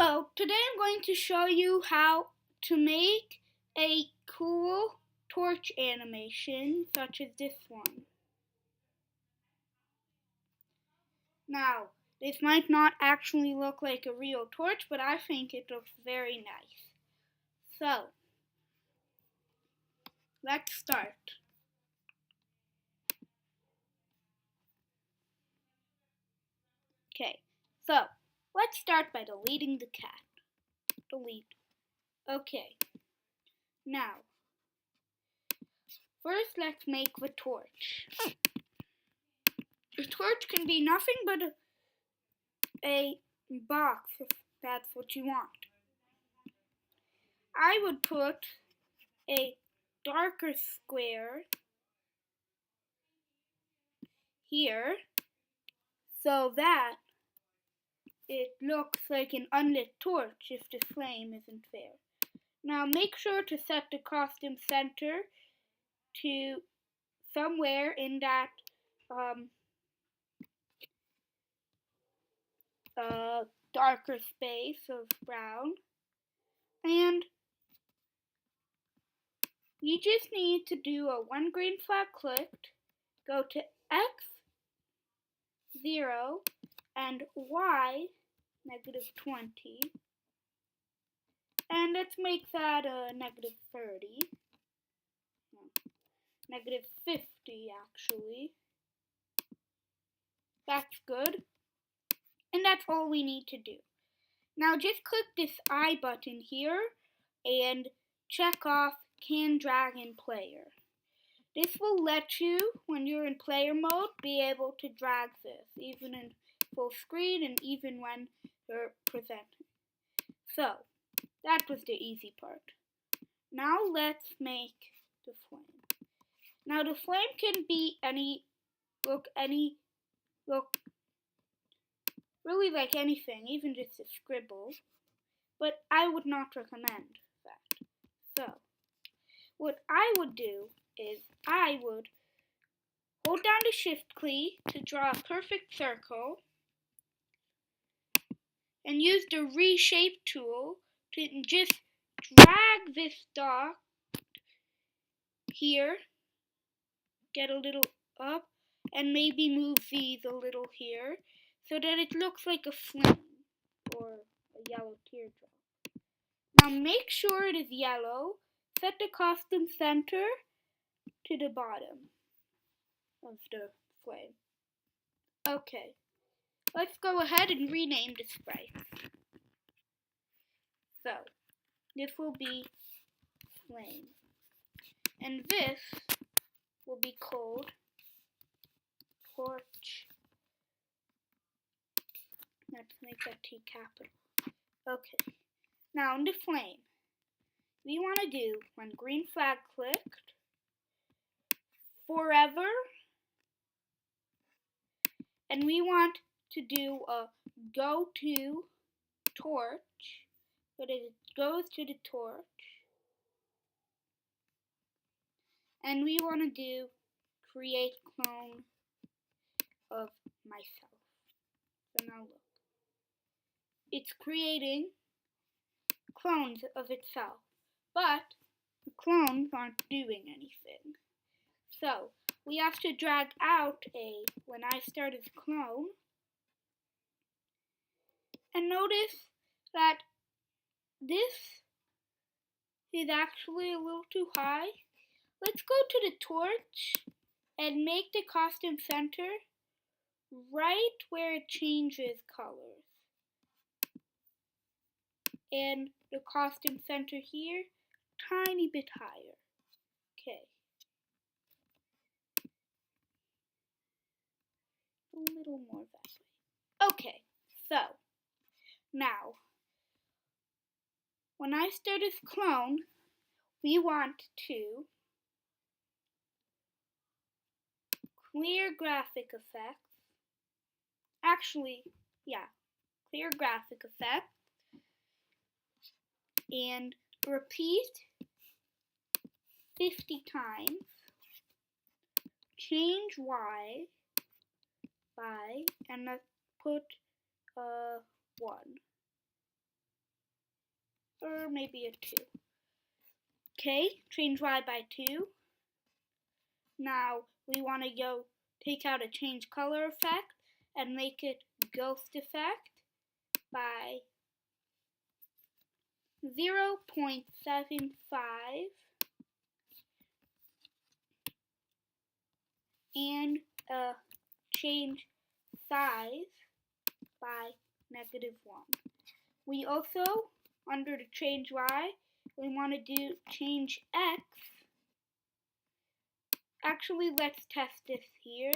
Hello, today I'm going to show you how to make a cool torch animation such as this one. Now, this might not actually look like a real torch, but I think it looks very nice. So, let's start. Okay, so let's start by deleting the cat. Delete. Okay, now, first let's make the torch. The torch can be nothing but a box if that's what you want. I would put a darker square here so that it looks like an unlit torch if the flame isn't there. Now make sure to set the costume center to somewhere in that darker space of brown, and you just need to do a one green flag clicked, go to X 0 and Y -20, and let's make that a -30, no, -50 actually. That's good, and that's all we need to do. Now just click this I button here and check off Can Drag in Player. This will let you, when you're in player mode, be able to drag this, even in full screen and even when you're presenting. So, that was the easy part. Now let's make the flame. Now the flame can be really like anything, even just a scribble, but I would not recommend that. So, what I would do is I would hold down the shift key to draw a perfect circle and use the reshape tool to just drag this dot here, get a little up, and maybe move these a little here so that it looks like a flame or a yellow teardrop. Now make sure it is yellow. Set the costume center to the bottom of the flame. Okay, let's go ahead and rename the sprite. So, this will be flame. And this will be called torch. Let's make that T capital. Okay, now in the flame, we want to do, when green flag clicked, forever, and we want to do a go to torch, so that it goes to the torch, and we want to do create clone of myself. So now look, it's creating clones of itself, but the clones aren't doing anything. So we have to drag out a when I start as clone, and notice that this is actually a little too high. Let's go to the torch and make the costume center right where it changes colors. And the costume center here, tiny bit higher. Okay. A little more that way. Okay, so now when I start as clone, we want to clear graphic effects. Actually, yeah, clear graphic effects and repeat 50 times. Change Y by, and let's put 1. or maybe a 2. Okay, change Y by 2. Now we want to go take out a change color effect and make it ghost effect by 0.75 and change size by -1. We also, under the change Y, we want to do change X. Actually, let's test this here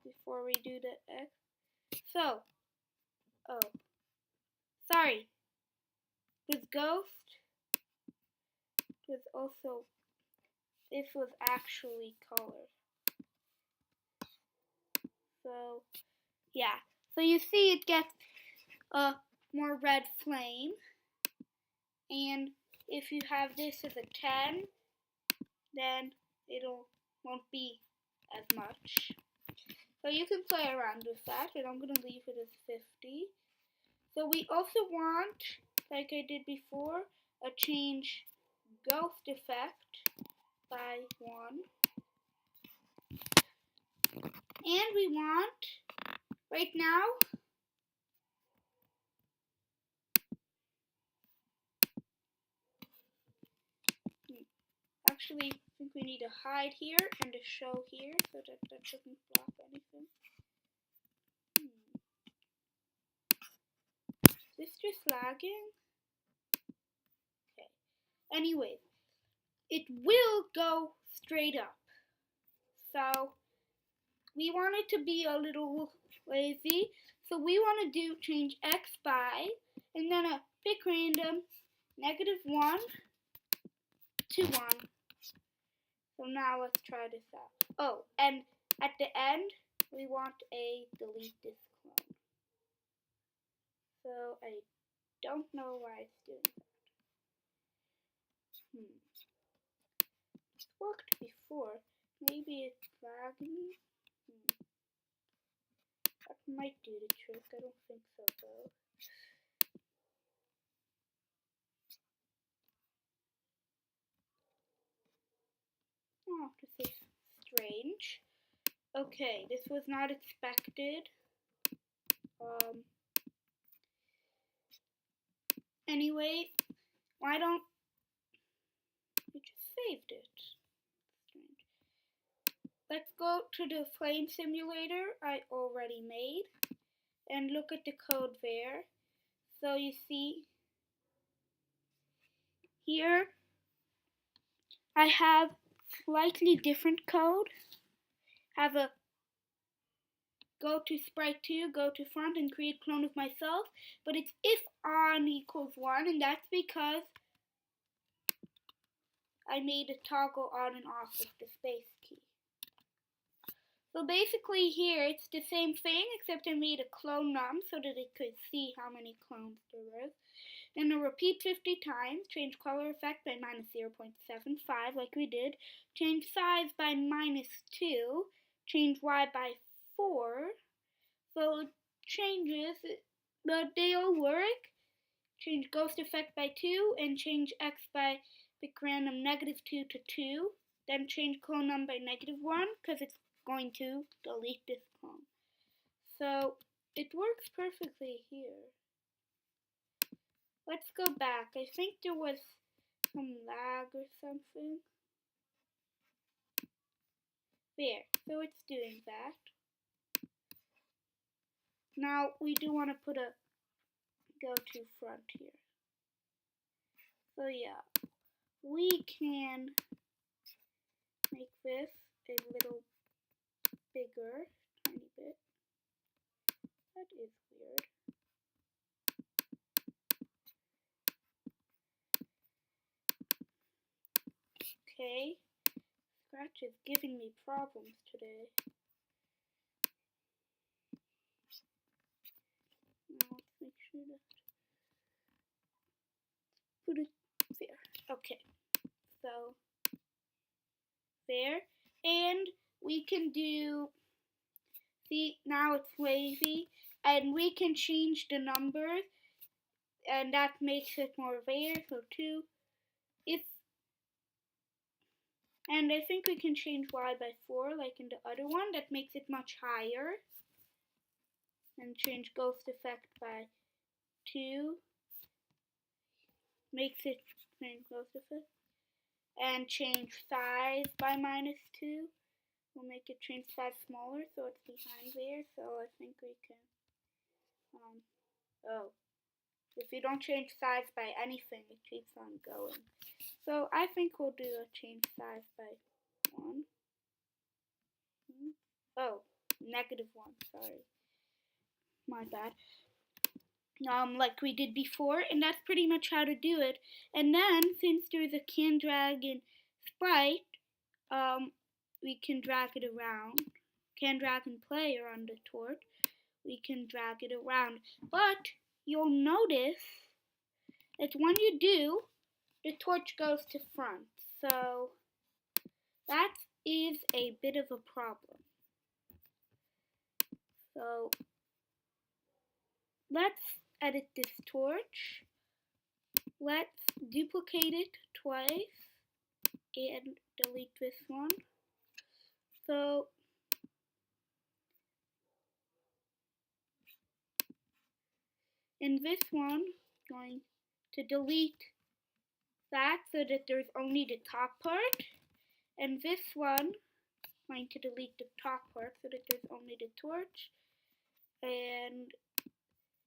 before we do the X. So, sorry, with ghost, was also, this was actually color. So, yeah. So you see it gets a more red flame. And if you have this as a 10, then won't be as much. So you can play around with that, and I'm going to leave it as 50. So we also want, like I did before, a change ghost effect by 1. And we want, right now, actually, I think we need to hide here and a show here so that doesn't block anything. Is this just lagging? Okay. Anyway, it will go straight up. So we want it to be a little lazy. So we want to do change X by, and then a pick random, -1 to 1. So now let's try this out. Oh, and at the end, we want a delete this clone. So I don't know why it's doing that. It's worked before. Maybe it's lagging. That might do the trick. I don't think so though. Oh, this is strange. Okay, this was not expected. Anyway, why don't we just saved it? Strange. Let's go to the flame simulator I already made and look at the code there. So you see here I have slightly different code. Have a go to sprite 2, go to front and create clone of myself, but it's if on equals 1, and that's because I made a toggle on and off with the space key. So basically here it's the same thing, except I made a clone num so that it could see how many clones there were. Then a repeat 50 times, change color effect by -0.75 like we did, change size by -2, change Y by 4, so it changes, but they all work. Change ghost effect by 2 and change X by pick random -2 to 2. Then change clone num by -1 because it's going to delete this clone. So it works perfectly here. Let's go back. I think there was some lag or something. There, so it's doing that. Now we do want to put a go to front here. So yeah, we can make this a little bigger, tiny bit. That is weird. Okay, Scratch is giving me problems today. Now let's make sure that put it there. Okay, so there, and we can do, see now it's wavy, and we can change the numbers and that makes it more rare. So 2. If And I think we can change y by 4 like in the other one. That makes it much higher. And change ghost effect by 2. Makes it change ghost effect. And change size by -2. We'll make it change size smaller so it's behind there. So I think we can, oh, if you don't change size by anything, it keeps on going. So I think we'll do a change size by 1. Oh, -1, sorry. My bad. Like we did before, and that's pretty much how to do it. And then, since there's a can dragon sprite, we can drag it around. Can dragon player on the torch, we can drag it around. But you'll notice that when you do, the torch goes to front. So that is a bit of a problem. So let's edit this torch. Let's duplicate it twice and delete this one. So in this one, I'm going to delete that so that there's only the top part. And this one, I'm going to delete the top part so that there's only the torch. And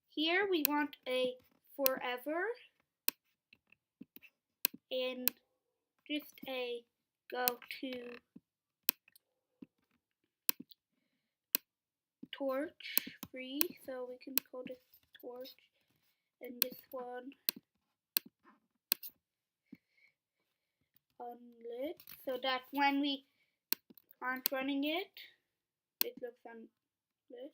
here we want a forever and just a go to torch free, so we can call this torch, and this one unlit, so that when we aren't running it, it looks unlit.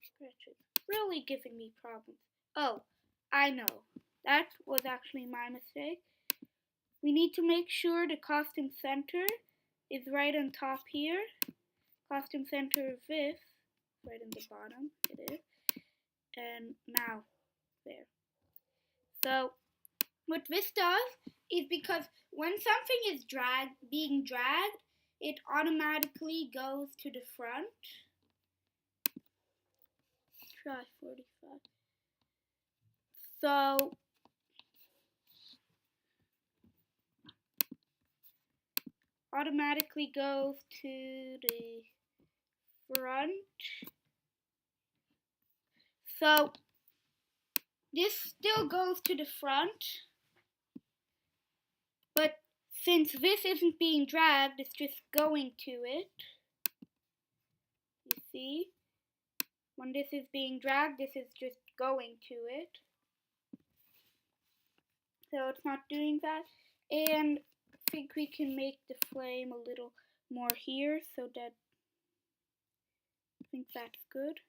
Scratches really giving me problems. Oh, I know. That was actually my mistake. We need to make sure the costume center is right on top here. Costume center of this, right in the bottom, it is. And now, there. So, what this does is because when something is being dragged, it automatically goes to the front. Try 45. So, automatically goes to the front. So, this still goes to the front, but since this isn't being dragged, it's just going to it. You see? When this is being dragged, this is just going to it. So it's not doing that. And I think we can make the flame a little more here so that I think that's good.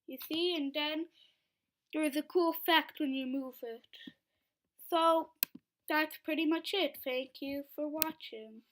You see, and then there's a cool effect when you move it. So that's pretty much it. Thank you for watching.